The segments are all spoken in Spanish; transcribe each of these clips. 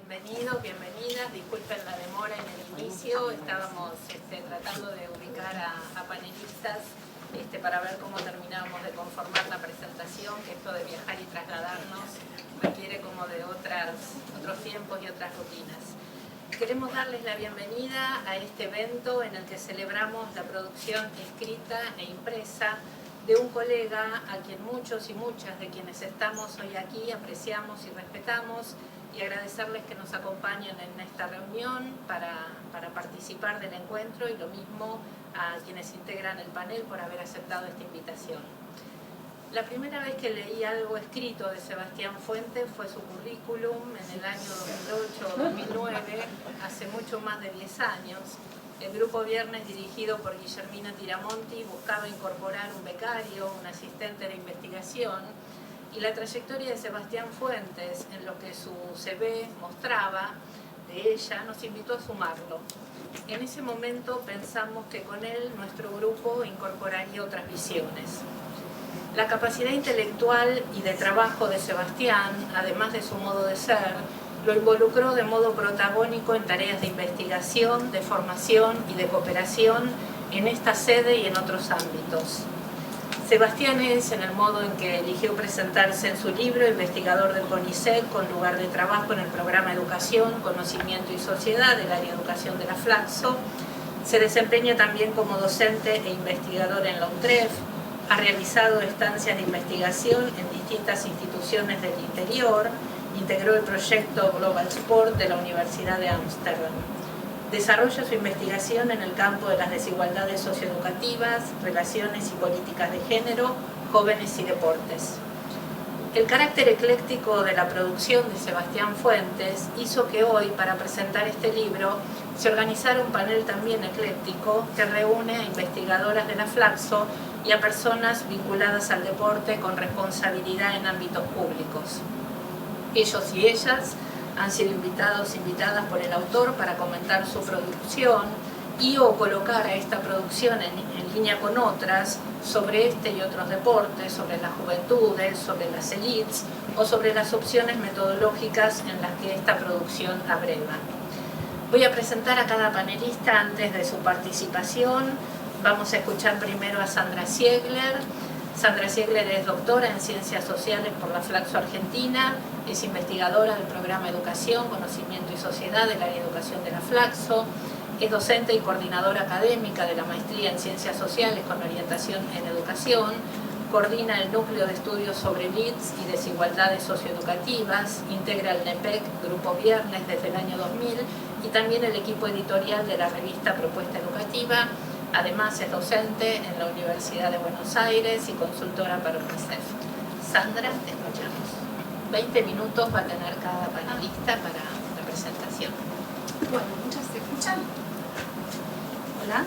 Bienvenidos, bienvenidas. Disculpen la demora en el inicio. Estábamos tratando de ubicar a panelistas para ver cómo terminábamos de conformar la presentación, que esto de viajar y trasladarnos requiere como de otros tiempos y otras rutinas. Queremos darles la bienvenida a este evento en el que celebramos la producción escrita e impresa de un colega a quien muchos y muchas de quienes estamos hoy aquí apreciamos y respetamos, y agradecerles que nos acompañen en esta reunión para participar del encuentro, y lo mismo a quienes integran el panel por haber aceptado esta invitación. La primera vez que leí algo escrito de Sebastián Fuentes fue su currículum en el año 2008 o 2009, hace mucho más de 10 años. El Grupo Viernes, dirigido por Guillermina Tiramonti, buscaba incorporar un becario, un asistente de investigación, y la trayectoria de Sebastián Fuentes, en lo que su CV mostraba de ella, nos invitó a sumarlo. En ese momento pensamos que con él nuestro grupo incorporaría otras visiones. La capacidad intelectual y de trabajo de Sebastián, además de su modo de ser, lo involucró de modo protagónico en tareas de investigación, de formación y de cooperación en esta sede y en otros ámbitos. Sebastián es, en el modo en que eligió presentarse en su libro, investigador del CONICET con lugar de trabajo en el programa Educación, Conocimiento y Sociedad del área de educación de la Flaxo. Se desempeña también como docente e investigador en la UNTREF. Ha realizado estancias de investigación en distintas instituciones del interior. Integró el proyecto Global Sport de la Universidad de Ámsterdam. Desarrolla su investigación en el campo de las desigualdades socioeducativas, relaciones y políticas de género, jóvenes y deportes. El carácter ecléctico de la producción de Sebastián Fuentes hizo que hoy, para presentar este libro, se organizara un panel también ecléctico que reúne a investigadoras de la Flaxo y a personas vinculadas al deporte con responsabilidad en ámbitos públicos. Ellos y ellas han sido invitados e invitadas por el autor para comentar su producción y o colocar a esta producción en línea con otras sobre este y otros deportes, sobre las juventudes, sobre las élites o sobre las opciones metodológicas en las que esta producción abreva. Voy a presentar a cada panelista antes de su participación. Vamos a escuchar primero a Sandra Ziegler. Sandra Ziegler es doctora en Ciencias Sociales por la Flaxo Argentina, es investigadora del programa Educación, Conocimiento y Sociedad del área de educación de la Flaxo, es docente y coordinadora académica de la maestría en Ciencias Sociales con orientación en Educación, coordina el Núcleo de Estudios sobre elites y Desigualdades Socioeducativas, integra el NEPEC Grupo Viernes desde el año 2000 y también el equipo editorial de la revista Propuesta Educativa. Además es docente en la Universidad de Buenos Aires y consultora para UNICEF. Sandra, te escuchamos. 20 minutos va a tener cada panelista para la presentación. Bueno, muchas se escuchan. Hola.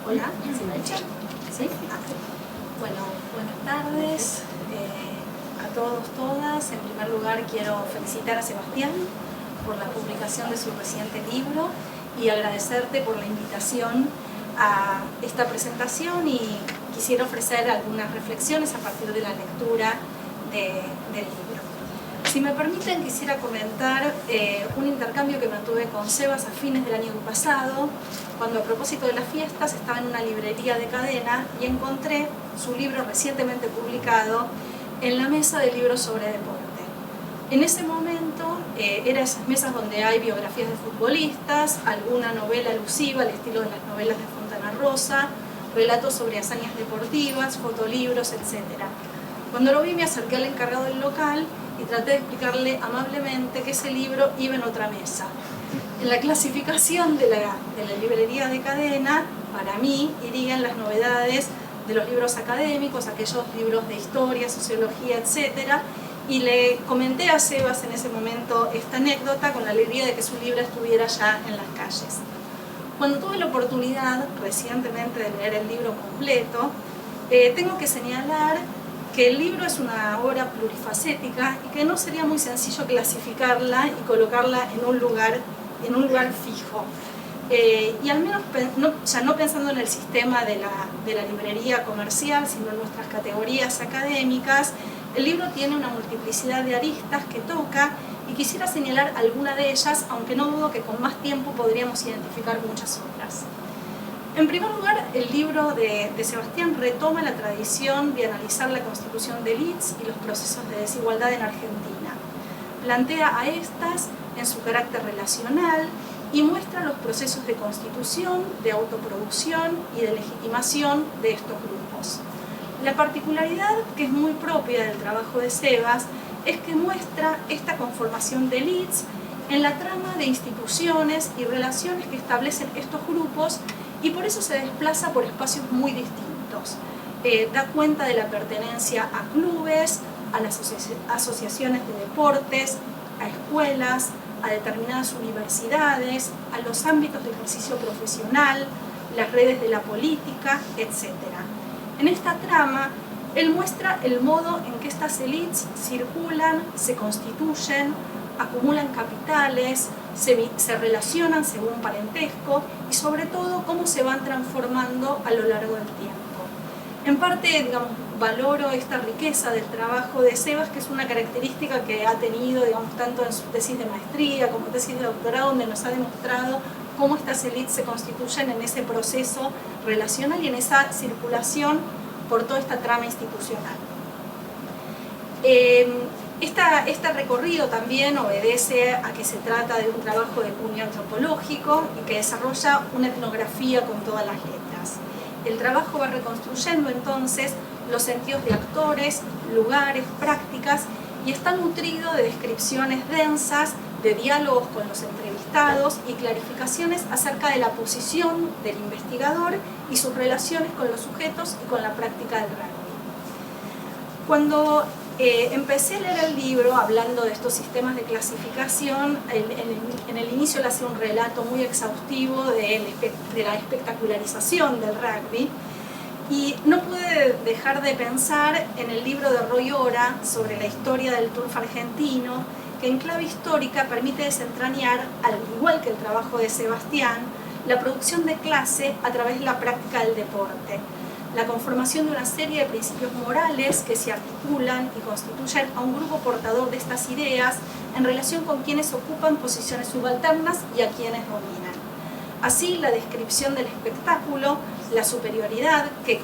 Hola, ¿se me escuchan? ¿Sí? Bueno, buenas tardes a todos, todas. En primer lugar quiero felicitar a Sebastián por la publicación de su reciente libro y agradecerte por la invitación a esta presentación, y quisiera ofrecer algunas reflexiones a partir de la lectura del libro. Si me permiten, quisiera comentar un intercambio que mantuve con Sebas a fines del año pasado, cuando a propósito de las fiestas estaba en una librería de cadena y encontré su libro recientemente publicado en la mesa de libros sobre deporte. En ese momento era esas mesas donde hay biografías de futbolistas, alguna novela alusiva al estilo de las novelas de Fontana Rosa, relatos sobre hazañas deportivas, fotolibros, etc. Cuando lo vi me acerqué al encargado del local y traté de explicarle amablemente que ese libro iba en otra mesa. En la clasificación de la librería de cadena, para mí, irían las novedades de los libros académicos, aquellos libros de historia, sociología, etc. Y le comenté a Sebas en ese momento esta anécdota con la alegría de que su libro estuviera ya en las calles. Cuando tuve la oportunidad recientemente de leer el libro completo, tengo que señalar que el libro es una obra plurifacética y que no sería muy sencillo clasificarla y colocarla en un lugar fijo. y al menos ya no pensando en el sistema de la librería comercial, sino en nuestras categorías académicas, el libro tiene una multiplicidad de aristas que toca y quisiera señalar alguna de ellas, aunque no dudo que con más tiempo podríamos identificar muchas otras. En primer lugar, el libro de Sebastián retoma la tradición de analizar la constitución de élites y los procesos de desigualdad en Argentina. Plantea a estas en su carácter relacional y muestra los procesos de constitución, de autoproducción y de legitimación de estos grupos. La particularidad que es muy propia del trabajo de Sebas es que muestra esta conformación de élites en la trama de instituciones y relaciones que establecen estos grupos y por eso se desplaza por espacios muy distintos. Da cuenta de la pertenencia a clubes, a las asociaciones de deportes, a escuelas, a determinadas universidades, a los ámbitos de ejercicio profesional, las redes de la política, etc. En esta trama, él muestra el modo en que estas élites circulan, se constituyen, acumulan capitales, se relacionan según parentesco y sobre todo cómo se van transformando a lo largo del tiempo. En parte, digamos, valoro esta riqueza del trabajo de Sebas, que es una característica que ha tenido, digamos, tanto en su tesis de maestría como tesis de doctorado, donde nos ha demostrado cómo estas élites se constituyen en ese proceso relacional y en esa circulación por toda esta trama institucional. Este recorrido también obedece a que se trata de un trabajo de cuño antropológico y que desarrolla una etnografía con todas las letras. El trabajo va reconstruyendo entonces los sentidos de actores, lugares, prácticas y está nutrido de descripciones densas, de diálogos con los entrevistados y clarificaciones acerca de la posición del investigador y sus relaciones con los sujetos y con la práctica del rugby. Cuando empecé a leer el libro hablando de estos sistemas de clasificación, en el inicio le hacía un relato muy exhaustivo de la espectacularización del rugby y no pude dejar de pensar en el libro de Roy Ora sobre la historia del turf argentino, que en clave histórica permite desentrañar, al igual que el trabajo de Sebastián, la producción de clase a través de la práctica del deporte, la conformación de una serie de principios morales que se articulan y constituyen a un grupo portador de estas ideas en relación con quienes ocupan posiciones subalternas y a quienes dominan. Así, la descripción del espectáculo, la superioridad que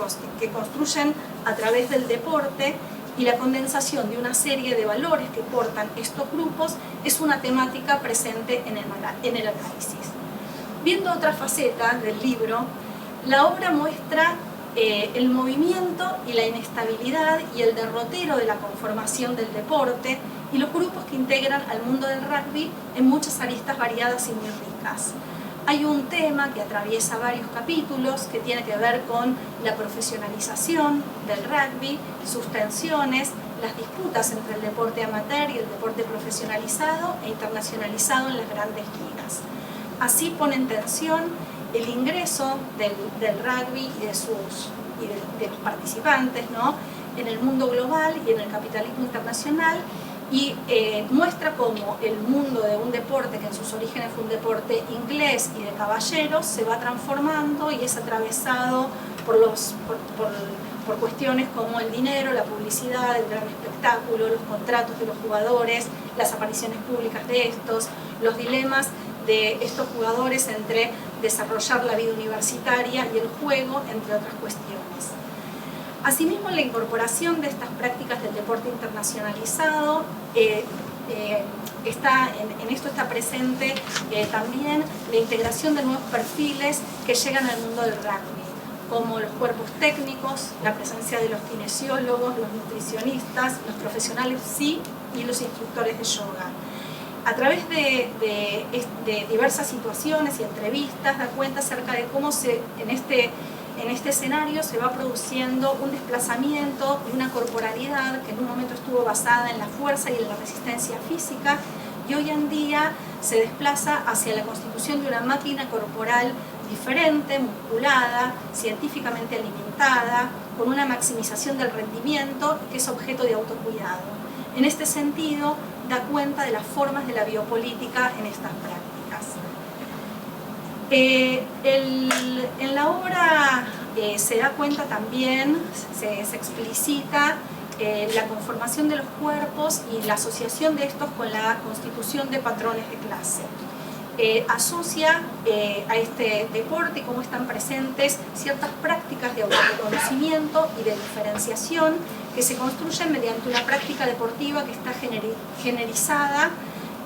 construyen a través del deporte y la condensación de una serie de valores que portan estos grupos es una temática presente en el análisis. Viendo otra faceta del libro, la obra muestra el movimiento y la inestabilidad y el derrotero de la conformación del deporte y los grupos que integran al mundo del rugby en muchas aristas variadas y muy ricas. Hay un tema que atraviesa varios capítulos que tiene que ver con la profesionalización del rugby, sus tensiones, las disputas entre el deporte amateur y el deporte profesionalizado e internacionalizado en las grandes ligas. Así pone en tensión el ingreso del rugby y de los participantes, ¿no?, en el mundo global y en el capitalismo internacional y muestra cómo el mundo de un deporte que en sus orígenes fue un deporte inglés y de caballeros se va transformando y es atravesado por cuestiones como el dinero, la publicidad, el gran espectáculo, los contratos de los jugadores, las apariciones públicas de estos, los dilemas de estos jugadores entre desarrollar la vida universitaria y el juego, entre otras cuestiones. Asimismo, la incorporación de estas prácticas del deporte internacionalizado, en esto está presente también la integración de nuevos perfiles que llegan al mundo del rugby, como los cuerpos técnicos, la presencia de los kinesiólogos, los nutricionistas, los profesionales sí y los instructores de yoga. A través de diversas situaciones y entrevistas da cuenta acerca de cómo en este escenario se va produciendo un desplazamiento y una corporalidad que en un momento estuvo basada en la fuerza y en la resistencia física y hoy en día se desplaza hacia la constitución de una máquina corporal diferente, musculada, científicamente alimentada, con una maximización del rendimiento que es objeto de autocuidado. En este sentido, da cuenta de las formas de la biopolítica en estas prácticas. En la obra se da cuenta también, se explicita la conformación de los cuerpos y la asociación de estos con la constitución de patrones de clase. Asocia a este deporte y cómo están presentes ciertas prácticas de autorreconocimiento y de diferenciación que se construyen mediante una práctica deportiva que está generizada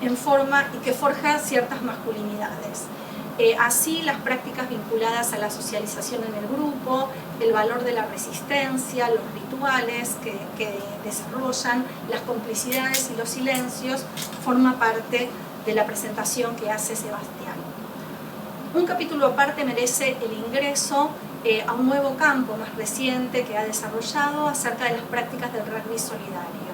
en forma y que forja ciertas masculinidades. Así, las prácticas vinculadas a la socialización en el grupo, el valor de la resistencia, los rituales que desarrollan, las complicidades y los silencios, forma parte de la presentación que hace Sebastián. Un capítulo aparte merece el ingreso a un nuevo campo más reciente que ha desarrollado acerca de las prácticas del rugby solidario.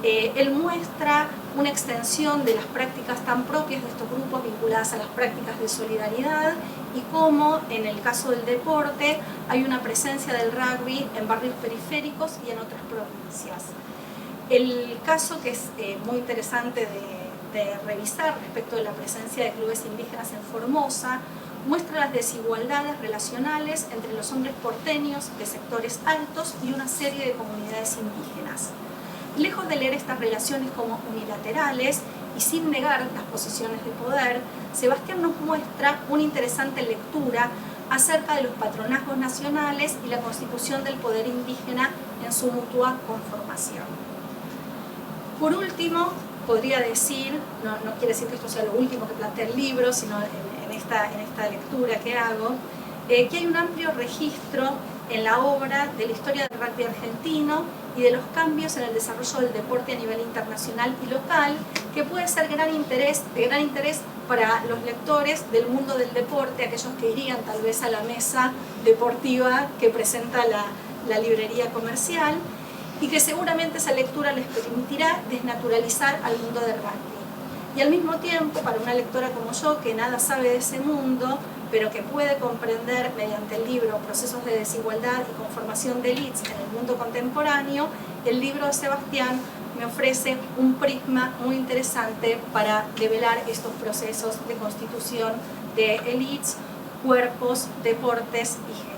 Él muestra una extensión de las prácticas tan propias de estos grupos vinculadas a las prácticas de solidaridad y cómo, en el caso del deporte, hay una presencia del rugby en barrios periféricos y en otras provincias. El caso que es muy interesante de revisar respecto de la presencia de clubes indígenas en Formosa muestra las desigualdades relacionales entre los hombres porteños de sectores altos y una serie de comunidades indígenas. Lejos de leer estas relaciones como unilaterales y sin negar las posiciones de poder, Sebastián nos muestra una interesante lectura acerca de los patronazgos nacionales y la constitución del poder indígena en su mutua conformación. Por último, podría decir, no quiere decir que esto sea lo último que plantea el libro, sino en esta lectura que hago, que hay un amplio registro en la obra de la historia del rugby argentino y de los cambios en el desarrollo del deporte a nivel internacional y local, que puede ser de gran interés para los lectores del mundo del deporte, aquellos que irían tal vez a la mesa deportiva que presenta la librería comercial, y que seguramente esa lectura les permitirá desnaturalizar al mundo del rugby. Y al mismo tiempo, para una lectora como yo, que nada sabe de ese mundo, pero que puede comprender mediante el libro procesos de desigualdad y conformación de élites en el mundo contemporáneo, el libro de Sebastián me ofrece un prisma muy interesante para develar estos procesos de constitución de élites, cuerpos, deportes y género.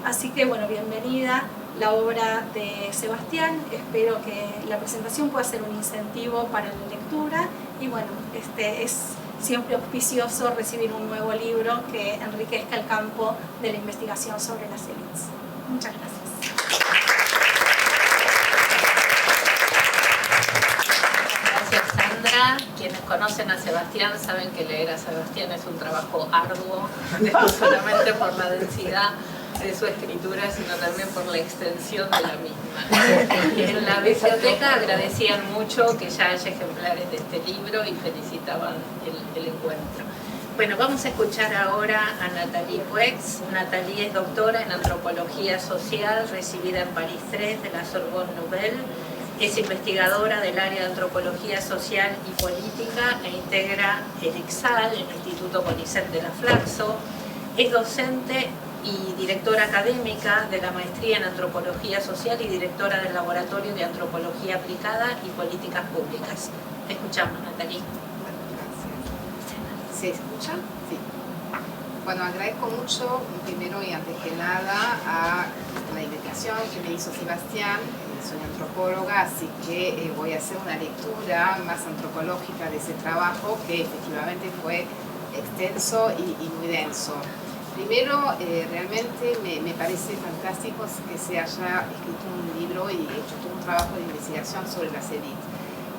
Así que, bueno, bienvenida la obra de Sebastián. Espero que la presentación pueda ser un incentivo para la lectura y, bueno, es siempre auspicioso recibir un nuevo libro que enriquezca el campo de la investigación sobre las élites. Muchas gracias. Gracias, Sandra. Quienes conocen a Sebastián saben que leer a Sebastián es un trabajo arduo, no solamente por la densidad de su escritura, sino también por la extensión de la misma. En la biblioteca agradecían mucho que ya haya ejemplares de este libro y felicitaban el encuentro. Bueno, vamos a escuchar ahora a Nathalie Buex. Nathalie es doctora en Antropología Social, recibida en París 3 de la Sorbonne Nouvelle. Es investigadora del área de Antropología Social y Política e integra el ICSAL, el Instituto CONICET de la Flaxo. Es docente y directora académica de la maestría en Antropología Social y directora del Laboratorio de Antropología Aplicada y Políticas Públicas. Te escuchamos, Nathalie. ¿Se escucha? Sí. Bueno, agradezco mucho, primero y antes que nada, a la invitación que me hizo Sebastián. Soy antropóloga, así que voy a hacer una lectura más antropológica de ese trabajo, que efectivamente fue extenso y muy denso. Primero, realmente me parece fantástico que se haya escrito un libro y hecho todo un trabajo de investigación sobre las élites.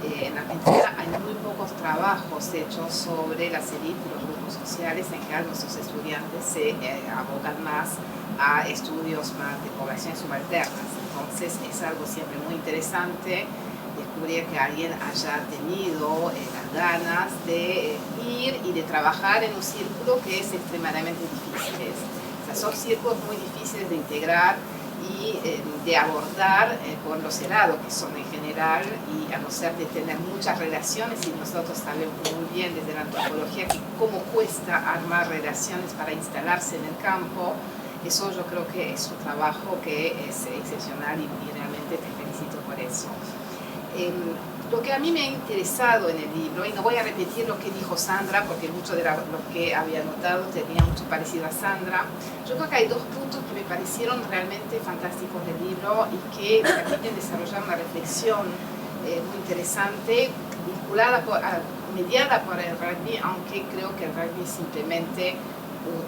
En Argentina hay muy pocos trabajos hechos sobre las élites y los grupos sociales. En general, nuestros estudiantes se abocan más a estudios más de poblaciones subalternas. Entonces, es algo siempre muy interesante descubrir que alguien haya tenido las ganas de ir y de trabajar en un círculo que es extremadamente difícil. O sea, son círculos muy difíciles de integrar y de abordar por lo cerrado que son en general, y a no ser de tener muchas relaciones, y nosotros sabemos muy bien desde la antropología que cómo cuesta armar relaciones para instalarse en el campo. Eso yo creo que es un trabajo que es excepcional y realmente te felicito por eso. Lo que a mí me ha interesado en el libro, y no voy a repetir lo que dijo Sandra, porque mucho de lo que había notado tenía mucho parecido a Sandra, yo creo que hay dos puntos que me parecieron realmente fantásticos del libro y que permiten desarrollar una reflexión muy interesante, vinculada mediada por el rugby, aunque creo que el rugby es simplemente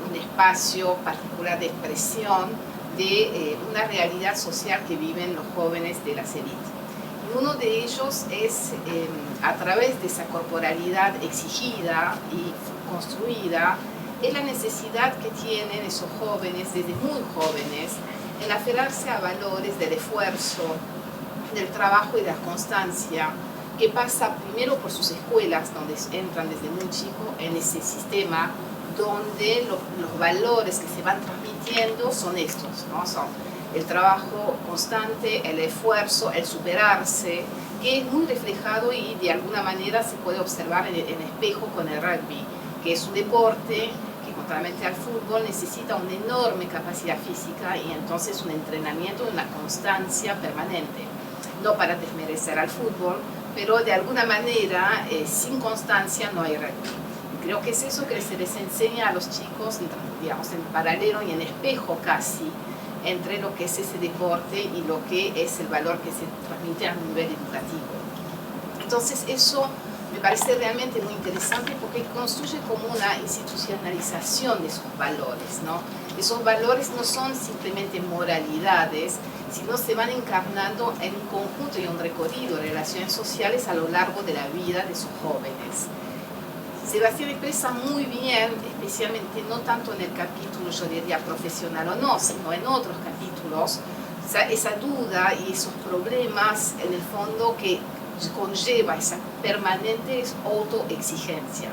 un espacio particular de expresión de una realidad social que viven los jóvenes de las élites. Y uno de ellos es, a través de esa corporalidad exigida y construida, es la necesidad que tienen esos jóvenes, desde muy jóvenes, en aferrarse a valores del esfuerzo, del trabajo y de la constancia, que pasa primero por sus escuelas, donde entran desde muy chico en ese sistema, donde los valores que se van transmitiendo son estos, ¿no? Son el trabajo constante, el esfuerzo, el superarse, que es muy reflejado y de alguna manera se puede observar en espejo con el rugby, que es un deporte que, contrariamente al fútbol, necesita una enorme capacidad física y entonces un entrenamiento, una constancia permanente. No para desmerecer al fútbol, pero de alguna manera, sin constancia no hay rugby. Creo que es eso que se les enseña a los chicos, digamos, en paralelo y en espejo casi, entre lo que es ese deporte y lo que es el valor que se transmite a nivel educativo. Entonces eso me parece realmente muy interesante porque construye como una institucionalización de esos valores, ¿no? Esos valores no son simplemente moralidades, sino se van encarnando en un conjunto y un recorrido de relaciones sociales a lo largo de la vida de sus jóvenes. Sebastián expresa muy bien, especialmente no tanto en el capítulo, yo diría, profesional o no, sino en otros capítulos, esa duda y esos problemas en el fondo que conlleva esa permanente autoexigencia.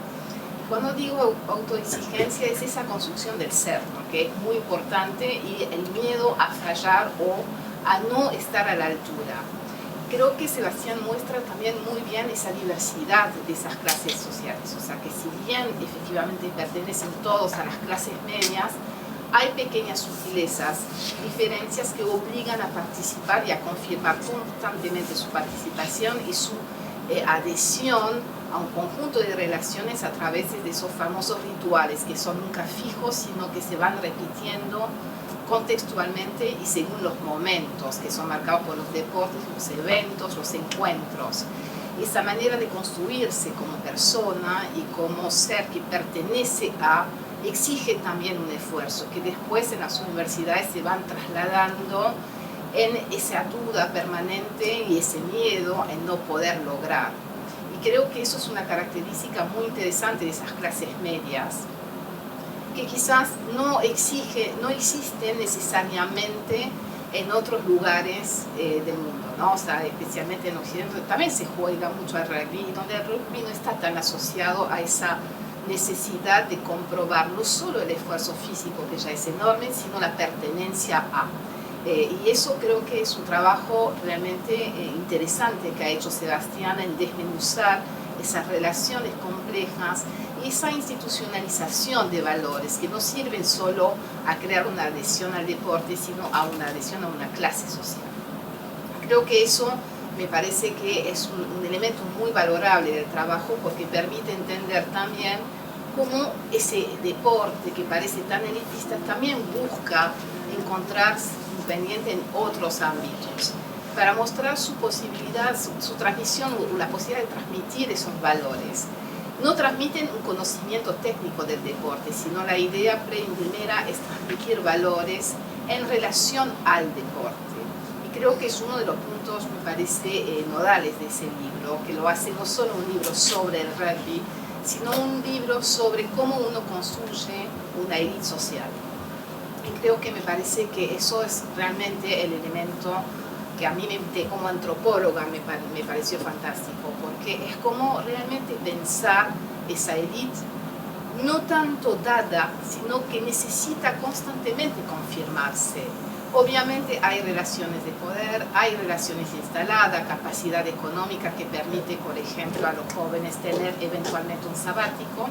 Cuando digo autoexigencia es esa construcción del ser, ¿no? Que es muy importante, y el miedo a fallar o a no estar a la altura. Creo que Sebastián muestra también muy bien esa diversidad de esas clases sociales, o sea que si bien efectivamente pertenecen todos a las clases medias, hay pequeñas sutilezas, diferencias que obligan a participar y a confirmar constantemente su participación y su adhesión a un conjunto de relaciones a través de esos famosos rituales que son nunca fijos, sino que se van repitiendo contextualmente y según los momentos que son marcados por los deportes, los eventos, los encuentros. Esa manera de construirse como persona y como ser que pertenece a, exige también un esfuerzo que después en las universidades se van trasladando en esa duda permanente y ese miedo en no poder lograr. Y creo que eso es una característica muy interesante de esas clases medias, que quizás no existen necesariamente en otros lugares del mundo, ¿no? O sea, especialmente en Occidente también se juega mucho al rugby, donde el rugby no está tan asociado a esa necesidad de comprobar no solo el esfuerzo físico, que ya es enorme, sino la pertenencia a. Y eso creo que es un trabajo realmente interesante que ha hecho Sebastián en desmenuzar esas relaciones complejas y esa institucionalización de valores que no sirven solo a crear una adhesión al deporte, sino a una adhesión a una clase social. Creo que eso me parece que es un elemento muy valorable del trabajo, porque permite entender también cómo ese deporte que parece tan elitista también busca encontrar independiente en otros ámbitos, para mostrar su posibilidad, su transmisión, o la posibilidad de transmitir esos valores. No transmiten un conocimiento técnico del deporte, sino la idea primera es transmitir valores en relación al deporte. Y creo que es uno de los puntos, me parece, nodales de ese libro, que lo hace no solo un libro sobre el rugby, sino un libro sobre cómo uno construye una élite social. Y creo que me parece que eso es realmente el elemento que a mí como antropóloga me pareció fantástico, porque es como realmente pensar esa élite no tanto dada, sino que necesita constantemente confirmarse. Obviamente hay relaciones de poder, hay relaciones instaladas, capacidad económica que permite, por ejemplo, a los jóvenes tener eventualmente un sabático,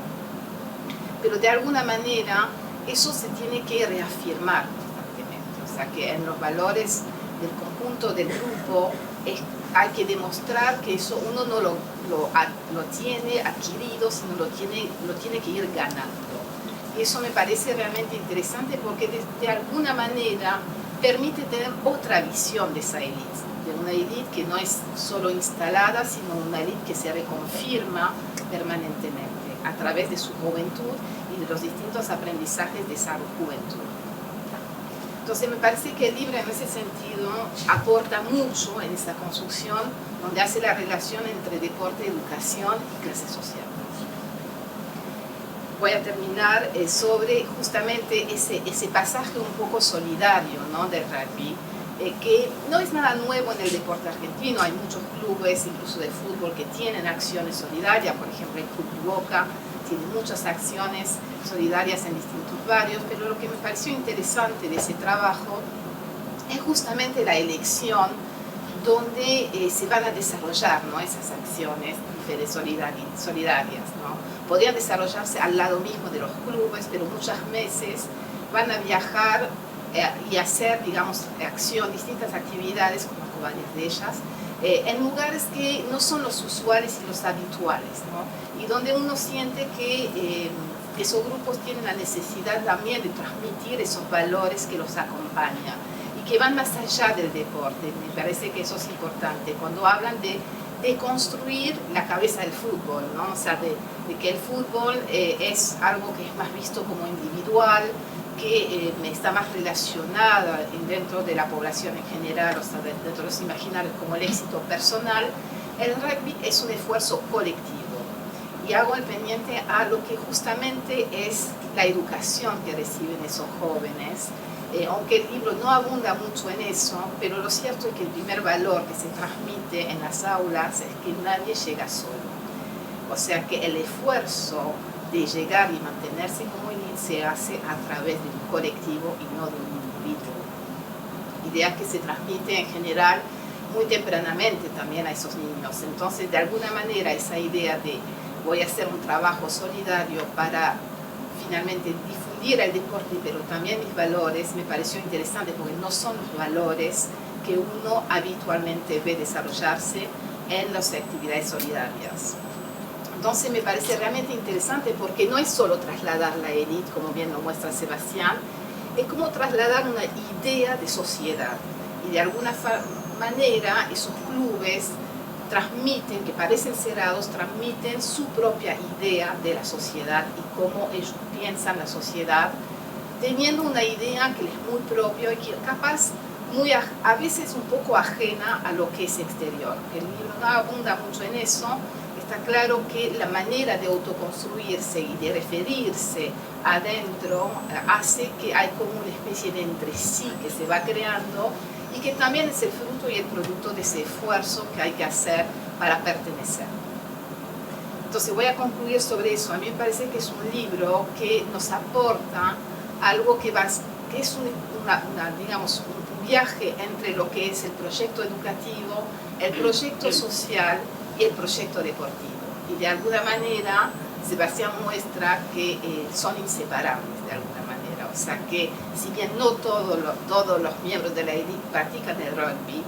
pero de alguna manera eso se tiene que reafirmar constantemente, o sea que en los valores del conjunto del grupo hay que demostrar que eso uno no lo tiene adquirido, sino lo tiene que ir ganando. Y eso me parece realmente interesante porque de alguna manera permite tener otra visión de esa élite, de una élite que no es solo instalada, sino una élite que se reconfirma permanentemente a través de su juventud y de los distintos aprendizajes de esa juventud. Entonces me parece que el libro en ese sentido aporta mucho en esta construcción donde hace la relación entre deporte, educación y clase social. Voy a terminar sobre justamente ese pasaje un poco solidario, ¿no?, del rugby, que no es nada nuevo en el deporte argentino. Hay muchos clubes, incluso de fútbol, que tienen acciones solidarias. Por ejemplo, el Club Boca tiene muchas acciones solidarias en distintos barrios, pero lo que me pareció interesante de ese trabajo es justamente la elección donde se van a desarrollar, ¿no?, esas acciones solidarias, ¿no? Podrían desarrollarse al lado mismo de los clubes, pero muchas veces van a viajar y hacer, digamos, distintas actividades, conozco varias de ellas, en lugares que no son los usuales y los habituales, ¿no? Y donde uno siente que esos grupos tienen la necesidad también de transmitir esos valores que los acompañan y que van más allá del deporte. Me parece que eso es importante. Cuando hablan de construir la cabeza del fútbol, ¿no? O sea, de que el fútbol es algo que es más visto como individual, que está más relacionada dentro de la población en general, o sea, dentro de los imaginarios como el éxito personal. El rugby es un esfuerzo colectivo. Y hago el pendiente a lo que justamente es la educación que reciben esos jóvenes, aunque el libro no abunda mucho en eso, pero lo cierto es que el primer valor que se transmite en las aulas es que nadie llega solo. O sea que el esfuerzo de llegar y mantenerse como élite se hace a través de un colectivo y no de un individuo. Idea que se transmite en general muy tempranamente también a esos niños. Entonces, de alguna manera, esa idea de voy a hacer un trabajo solidario para finalmente difundir el deporte, pero también mis valores, me pareció interesante porque no son los valores que uno habitualmente ve desarrollarse en las actividades solidarias. Entonces me parece realmente interesante porque no es solo trasladar la élite, como bien lo muestra Sebastián, es como trasladar una idea de sociedad. Y de alguna manera esos clubes transmiten, que parecen cerrados, transmiten su propia idea de la sociedad y cómo ellos piensan la sociedad, teniendo una idea que les es muy propia y que capaz a veces un poco ajena a lo que es exterior. El libro no abunda mucho en eso. Está claro que la manera de autoconstruirse y de referirse adentro hace que hay como una especie de entresí que se va creando y que también es el fruto y el producto de ese esfuerzo que hay que hacer para pertenecer. Entonces voy a concluir sobre eso. A mí me parece que es un libro que nos aporta algo que es digamos, un viaje entre lo que es el proyecto educativo, el proyecto social y el proyecto deportivo. Y de alguna manera Sebastián muestra que son inseparables de alguna manera. O sea que si bien no todos los miembros de la élite practican el rugby,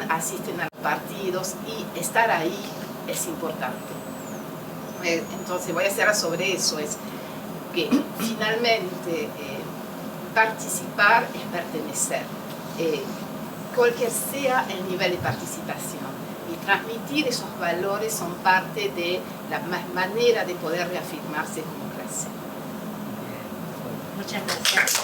asisten a los partidos y estar ahí es importante. Entonces voy a hacer sobre eso, es que finalmente participar es pertenecer, cualquier sea el nivel de participación. Y transmitir esos valores son parte de la manera de poder reafirmarse como clase. Muchas gracias.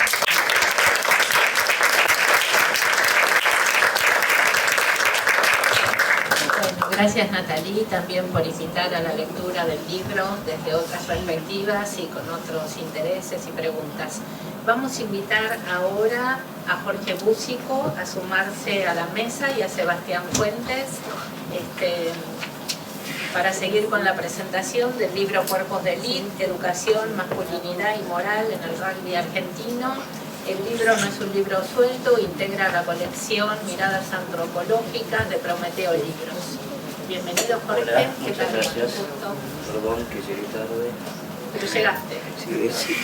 Bueno, gracias Natalie también por invitar a la lectura del libro desde otras perspectivas y con otros intereses y preguntas. Vamos a invitar ahora a Jorge Búsico a sumarse a la mesa y a Sebastián Fuentes para seguir con la presentación del libro Cuerpos de Élite, Educación, Masculinidad y Moral en el Rugby Argentino. El libro no es un libro suelto, integra la colección Miradas Antropológicas de Prometeo Libros. Bienvenido Jorge. Hola, muchas gracias. Gusto. Perdón que llegué tarde. Pero llegaste. Sí.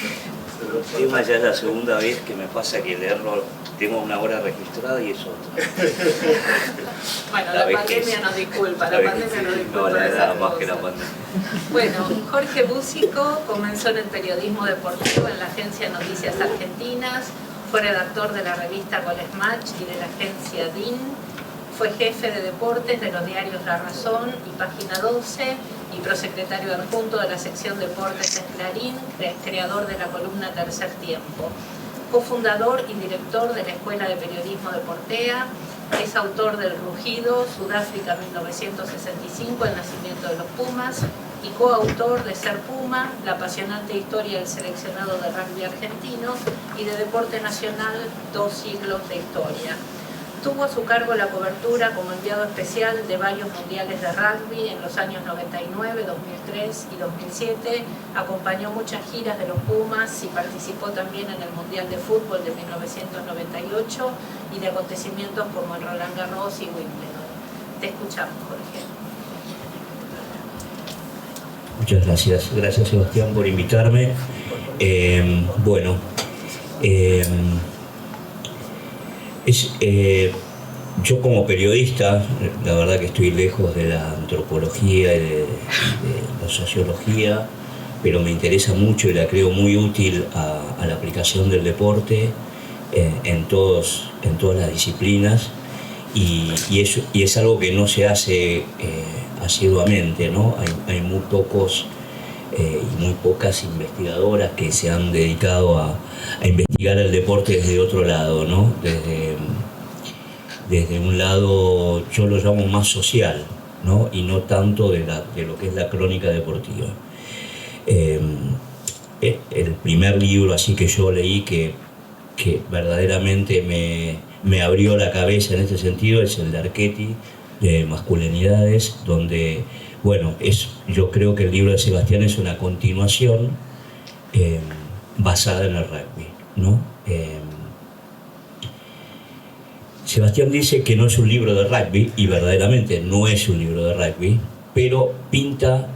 El tema ya es la segunda vez que me pasa que leerlo, tengo una hora registrada y eso. Bueno, la pandemia nos disculpa, la pandemia nos disculpa. No, la edad esas más que la cosas. pandemia. Bueno, Jorge Búsico comenzó en el periodismo deportivo en la agencia Noticias Argentinas, fue redactor de la revista Goles Match y de la agencia DIN, fue jefe de deportes de los diarios La Razón y Página 12 y prosecretario adjunto de la sección Deportes en Clarín, creador de la columna Tercer Tiempo. Cofundador y director de la Escuela de Periodismo de Portea, es autor del Rugido, Sudáfrica 1965, el nacimiento de los Pumas, y coautor de Ser Puma, la apasionante historia del seleccionado de rugby argentino y de deporte nacional, 2 siglos de historia. Tuvo a su cargo la cobertura como enviado especial de varios mundiales de rugby en los años 99, 2003 y 2007, acompañó muchas giras de los Pumas y participó también en el Mundial de Fútbol de 1998 y de acontecimientos como el Roland Garros y Wimbledon. Te escuchamos, Jorge. Muchas gracias. Gracias, Sebastián, por invitarme. Yo como periodista, la verdad que estoy lejos de la antropología y de la sociología, pero me interesa mucho y la creo muy útil a la aplicación del deporte en todas las disciplinas, y es algo que no se hace asiduamente, ¿no? Hay muy pocos y muy pocas investigadoras que se han dedicado a investigar el deporte desde otro lado, ¿no? Desde un lado, yo lo llamo más social, ¿no? Y no tanto de lo que es la crónica deportiva. El primer libro así que yo leí que verdaderamente me abrió la cabeza en este sentido es el de Archetti, de Masculinidades, donde, bueno, yo creo que el libro de Sebastián es una continuación basada en el rugby, ¿no? Sebastián dice que no es un libro de rugby, y verdaderamente no es un libro de rugby, pero pinta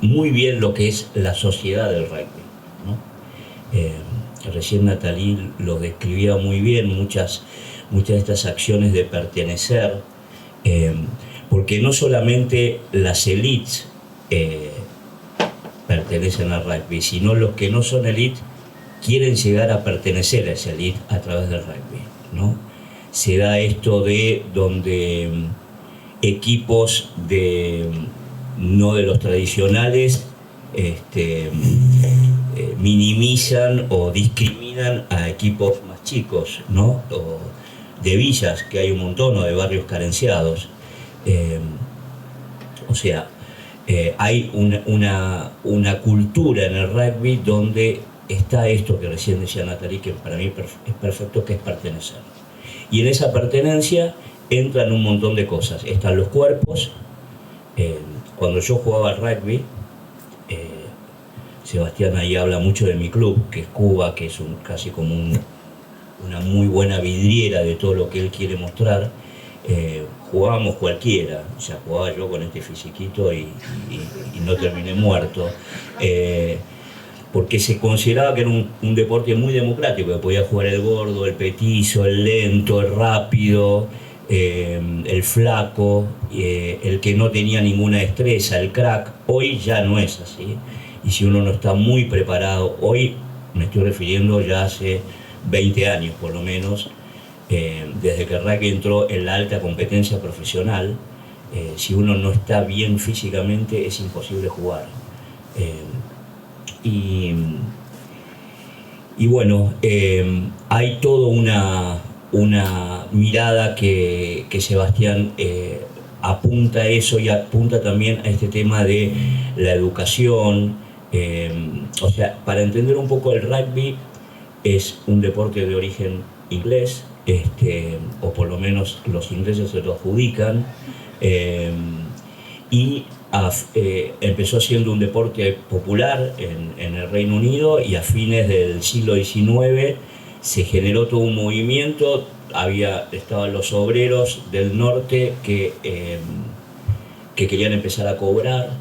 muy bien lo que es la sociedad del rugby, ¿no? Recién Natalie lo describía muy bien, muchas de estas acciones de pertenecer, porque no solamente las élites pertenecen al rugby, sino los que no son élite quieren llegar a pertenecer a esa élite a través del rugby, ¿no? Se da esto de donde equipos no de los tradicionales minimizan o discriminan a equipos más chicos, ¿no? O de villas, que hay un montón, o de barrios carenciados. Hay una cultura en el rugby donde está esto que recién decía Natalie, que para mí es perfecto, que es pertenecer. Y en esa pertenencia entran un montón de cosas. Están los cuerpos. Cuando yo jugaba al rugby, Sebastián ahí habla mucho de mi club, que es Cuba, que es casi como una muy buena vidriera de todo lo que él quiere mostrar. Jugábamos cualquiera, o sea, jugaba yo con este fisiquito y no terminé muerto, porque se consideraba que era un deporte muy democrático, que podía jugar el gordo, el petizo, el lento, el rápido, el flaco, el que no tenía ninguna destreza, el crack. Hoy ya no es así, y si uno no está muy preparado, hoy me estoy refiriendo ya hace 20 años por lo menos, desde que el rugby entró en la alta competencia profesional, si uno no está bien físicamente es imposible jugar. Y bueno, hay toda una mirada que Sebastián apunta a eso, y apunta también a este tema de la educación. O sea, para entender un poco el rugby, es un deporte de origen inglés, o por lo menos los ingleses se lo adjudican, y empezó siendo un deporte popular en el Reino Unido, y a fines del siglo XIX se generó todo un movimiento. Estaban los obreros del norte que querían empezar a cobrar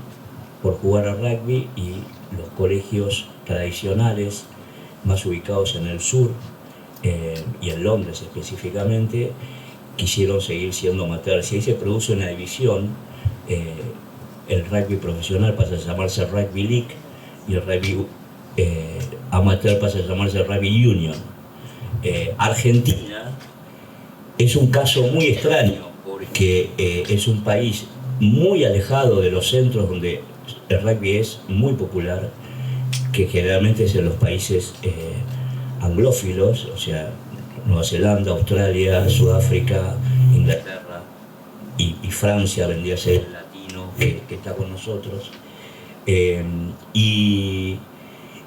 por jugar al rugby, y los colegios tradicionales, más ubicados en el sur y en Londres específicamente, quisieron seguir siendo amateurs. Y ahí se produce una división. El rugby profesional pasa a llamarse Rugby League y el rugby amateur pasa a llamarse Rugby Union. Argentina es un caso muy extraño porque es un país muy alejado de los centros donde el rugby es muy popular, que generalmente es en los países anglófilos, o sea, Nueva Zelanda, Australia, Sudáfrica, Inglaterra y Francia vendría a ser el latino que está con nosotros. Y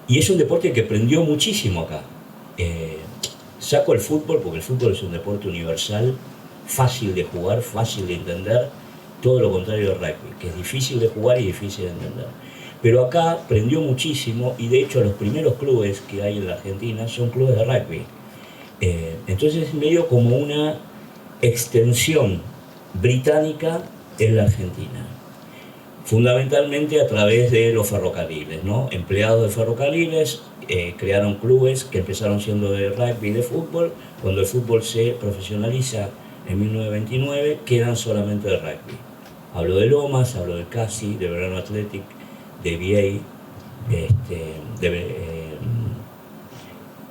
es un deporte que prendió muchísimo acá. Saco el fútbol porque el fútbol es un deporte universal, fácil de jugar, fácil de entender, todo lo contrario del rugby, que es difícil de jugar y difícil de entender. Pero acá prendió muchísimo y de hecho los primeros clubes que hay en la Argentina son clubes de rugby. Entonces es medio como una extensión británica en la Argentina, fundamentalmente a través de los ferrocarriles, ¿no? Empleados de ferrocarriles crearon clubes que empezaron siendo de rugby y de fútbol. Cuando el fútbol se profesionaliza en 1929 quedan solamente de rugby. Hablo de Lomas, hablo de Casi, de Verano Athletic, de VA,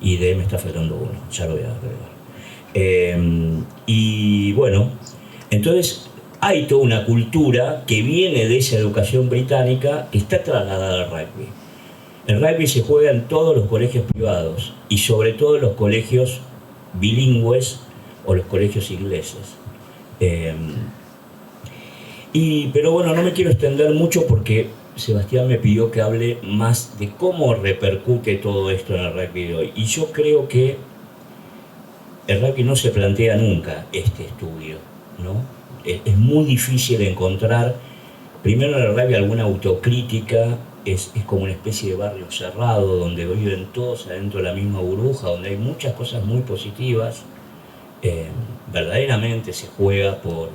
y de me está faltando uno, ya lo voy a agregar. Y bueno, entonces hay toda una cultura que viene de esa educación británica que está trasladada al rugby. El rugby se juega en todos los colegios privados y sobre todo en los colegios bilingües o los colegios ingleses. Pero bueno, no me quiero extender mucho porque Sebastián me pidió que hable más de cómo repercute todo esto en el rugby de hoy. Y yo creo que el rugby no se plantea nunca este estudio, ¿no? Es muy difícil encontrar, primero en el rugby, alguna autocrítica. Es como una especie de barrio cerrado donde viven todos adentro de la misma burbuja, donde hay muchas cosas muy positivas. Verdaderamente se juega por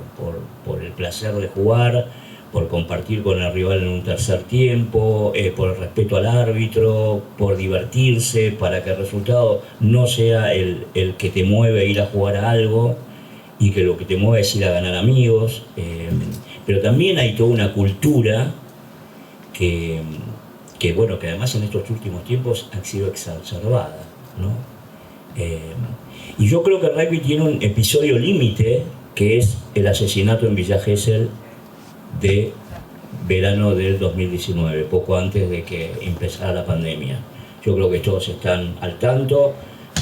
el placer de jugar, por compartir con el rival en un tercer tiempo, por el respeto al árbitro, por divertirse, para que el resultado no sea el que te mueve a ir a jugar a algo y que lo que te mueve es ir a ganar amigos. Pero también hay toda una cultura que además en estos últimos tiempos ha sido exacerbada, ¿no? Y yo creo que el rugby tiene un episodio límite, que es el asesinato en Villa Gesell de verano del 2019, poco antes de que empezara la pandemia. Yo creo que todos están al tanto,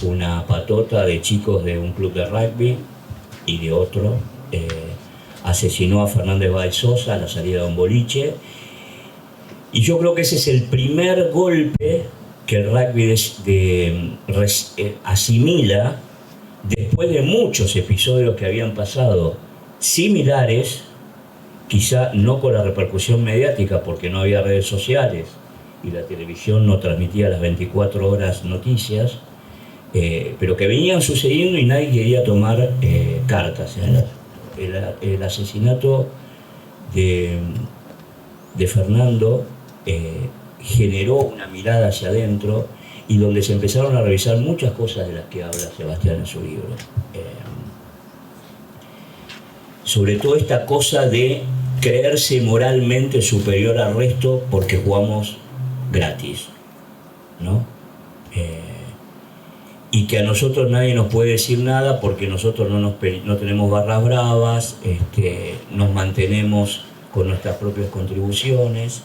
una patota de chicos de un club de rugby y de otro asesinó a Fernández Báez Sosa a la salida de un boliche. Y yo creo que ese es el primer golpe que el rugby asimila después de muchos episodios que habían pasado similares, quizá no con la repercusión mediática porque no había redes sociales y la televisión no transmitía las 24 horas noticias, pero que venían sucediendo y nadie quería tomar cartas. El asesinato de Fernando generó una mirada hacia adentro y donde se empezaron a revisar muchas cosas de las que habla Sebastián en su libro. Sobre todo esta cosa de creerse moralmente superior al resto porque jugamos gratis, ¿no? Y que a nosotros nadie nos puede decir nada porque nosotros no tenemos barras bravas, nos mantenemos con nuestras propias contribuciones.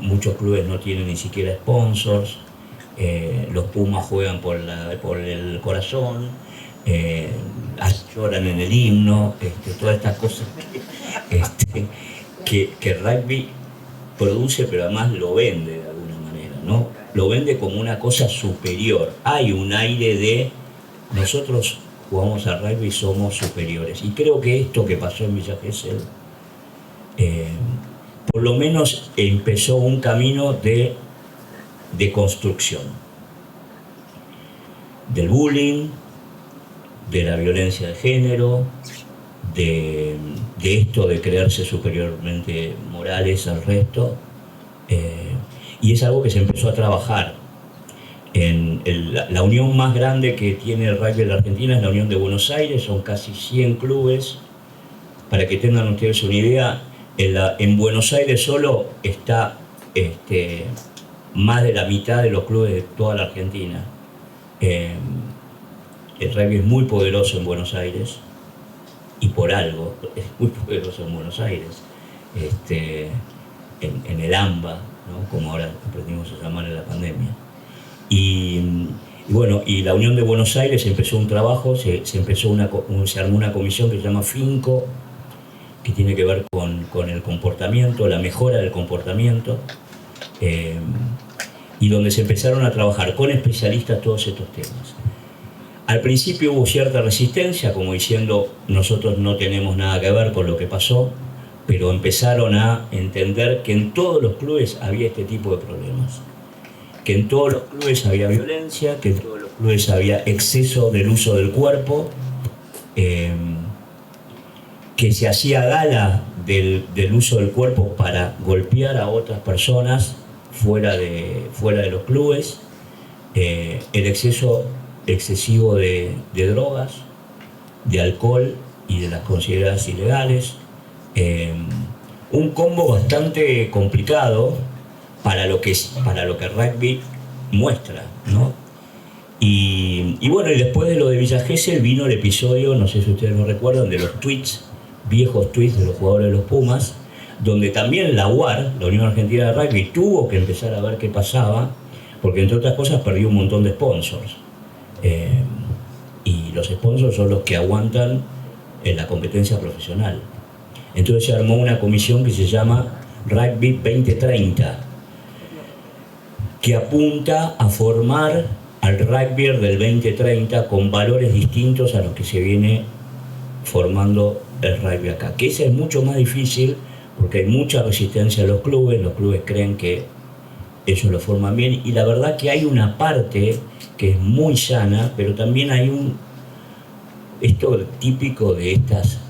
Muchos clubes no tienen ni siquiera sponsors, los Pumas juegan por el corazón, lloran en el himno, todas estas cosas que el rugby produce, pero además lo vende de alguna manera, ¿no? Lo vende como una cosa superior. Hay un aire de nosotros jugamos al rugby y somos superiores. Y creo que esto que pasó en Villa Gesell por lo menos empezó un camino de construcción del bullying, de la violencia de género, de esto de creerse superiormente morales al resto, y es algo que se empezó a trabajar. La unión más grande que tiene el rugby de la Argentina es la Unión de Buenos Aires, son casi 100 clubes. Para que tengan ustedes una idea, en Buenos Aires solo está más de la mitad de los clubes de toda la Argentina. El rugby es muy poderoso en Buenos Aires, y por algo es muy poderoso en Buenos Aires. En el AMBA, ¿no? Como ahora aprendimos a llamar en la pandemia. Y bueno, y la Unión de Buenos Aires empezó un trabajo, se armó una comisión que se llama FINCO, que tiene que ver con el comportamiento, la mejora del comportamiento, y donde se empezaron a trabajar con especialistas todos estos temas. Al principio hubo cierta resistencia, como diciendo, nosotros no tenemos nada que ver con lo que pasó, pero empezaron a entender que en todos los clubes había este tipo de problemas, que en todos los clubes había violencia, que en todos los clubes había exceso del uso del cuerpo, que se hacía gala del uso del cuerpo para golpear a otras personas fuera de los clubes, el exceso excesivo de drogas, de alcohol y de las consideradas ilegales. Un combo bastante complicado para lo que el rugby muestra, ¿no? Y bueno, y después de lo de Villa Gesell vino el episodio, no sé si ustedes lo recuerdan, de los tweets, viejos tweets de los jugadores de los Pumas, donde también la UAR, la Unión Argentina de Rugby, tuvo que empezar a ver qué pasaba, porque entre otras cosas perdió un montón de sponsors. Y los sponsors son los que aguantan en la competencia profesional. Entonces se armó una comisión que se llama Rugby 2030, que apunta a formar al rugby del 2030 con valores distintos a los que se viene formando el rugby acá, que ese es mucho más difícil porque hay mucha resistencia a los clubes creen que ellos lo forman bien, y la verdad que hay una parte que es muy sana, pero también hay esto típico de estas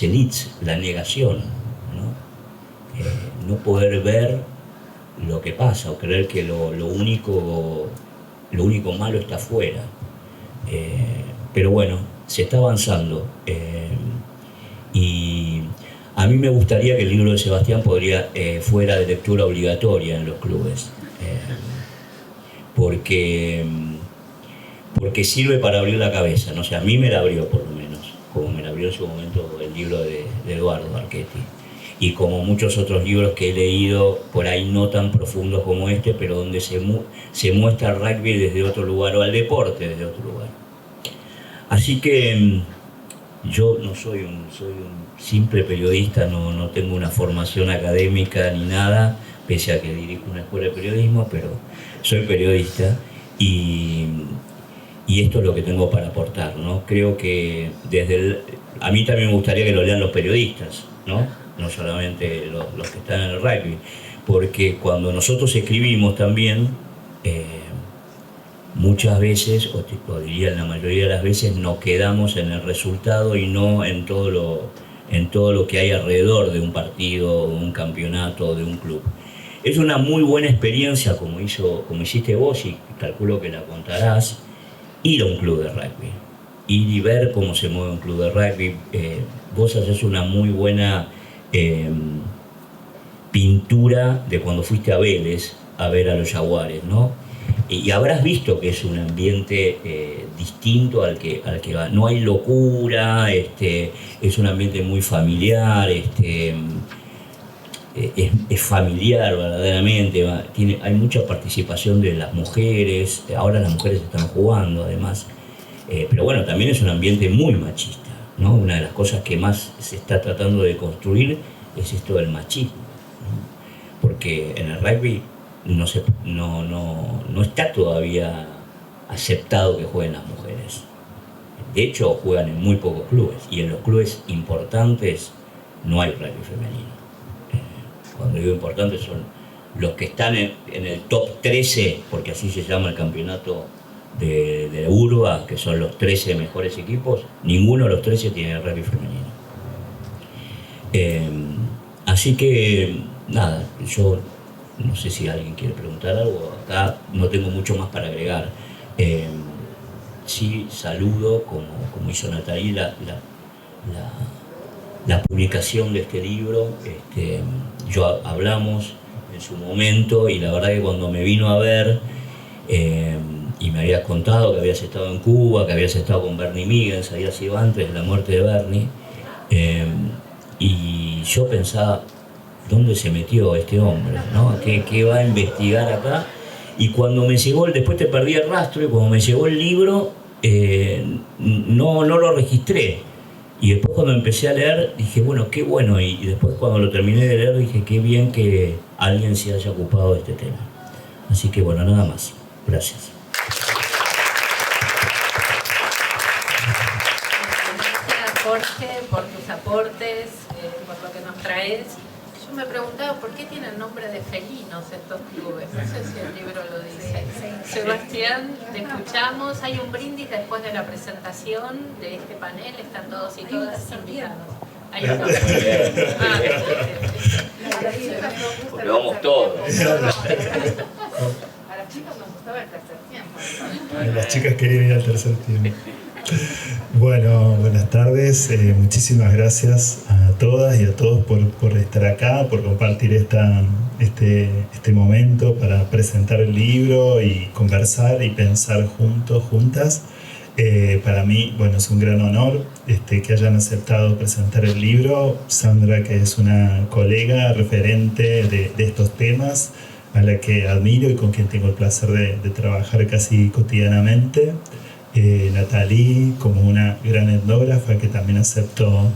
elites, la negación, ¿no? No poder ver lo que pasa o creer que lo único malo está afuera. Pero bueno, se está avanzando, y a mí me gustaría que el libro de Sebastián fuera de lectura obligatoria en los clubes, porque sirve para abrir la cabeza, no sé, a mí me la abrió por lo menos, como me la abrió en su momento el libro de Eduardo Archetti, y como muchos otros libros que he leído por ahí no tan profundos como este, pero donde se muestra el rugby desde otro lugar, o al deporte desde otro lugar. Así que yo no soy un simple periodista, no tengo una formación académica ni nada, pese a que dirijo una escuela de periodismo, pero soy periodista, y esto es lo que tengo para aportar, ¿no? Creo que a mí también me gustaría que lo lean los periodistas, ¿no? No solamente los que están en el rugby, porque cuando nosotros escribimos también, muchas veces, o diría la mayoría de las veces, nos quedamos en el resultado y no en todo lo que hay alrededor de un partido, de un campeonato, de un club. Es una muy buena experiencia, como hiciste vos, y calculo que la contarás, ir a un club de rugby, ir y ver cómo se mueve un club de rugby. Vos haces una muy buena pintura de cuando fuiste a Vélez a ver a los Jaguares, ¿no? Y habrás visto que es un ambiente distinto al que va. No hay locura, es un ambiente muy familiar, es familiar verdaderamente, hay mucha participación de las mujeres, ahora las mujeres están jugando además, pero bueno, también es un ambiente muy machista, ¿no? Una de las cosas que más se está tratando de construir es esto del machismo, ¿no? Porque en el rugby no está todavía aceptado que jueguen las mujeres. De hecho, juegan en muy pocos clubes, y en los clubes importantes no hay rugby femenino. Cuando digo importantes son los que están en el top 13, porque así se llama el campeonato de URBA, que son los 13 mejores equipos, ninguno de los 13 tiene rugby femenino. Así que, nada, yo no sé si alguien quiere preguntar algo, acá no tengo mucho más para agregar. Sí saludo, como hizo Natalia, la publicación de este libro. Yo hablamos en su momento y la verdad que cuando me vino a ver y me habías contado que habías estado en Cuba, que habías estado con Bernie Miggins, habías sido antes de la muerte de Bernie, y yo pensaba, ¿dónde se metió este hombre? ¿No? ¿Qué va a investigar acá? Y cuando me llegó, después te perdí el rastro, y cuando me llegó el libro, no lo registré. Y después cuando empecé a leer, dije, bueno, qué bueno. Y después cuando lo terminé de leer, dije, qué bien que alguien se haya ocupado de este tema. Así que bueno, nada más. Gracias. Gracias, Jorge, por tus aportes, por lo que nos traes. Yo me preguntaba por qué tienen nombre de felinos estos clubes. No sé si el libro lo dice. Sebastián, te escuchamos. Hay un brindis después de la presentación de este panel. Están todos y todas invitados. Hay una Porque vamos todos. A las chicas nos gustaba el tercer tiempo. Las chicas querían ir al tercer tiempo. Bueno, buenas tardes. Muchísimas gracias a todas y a todos por estar acá, por compartir este momento para presentar el libro y conversar y pensar juntos, juntas. Para mí, bueno, es un gran honor que hayan aceptado presentar el libro. Sandra, que es una colega referente de estos temas, a la que admiro y con quien tengo el placer de trabajar casi cotidianamente. Natalie, como una gran etnógrafa que también aceptó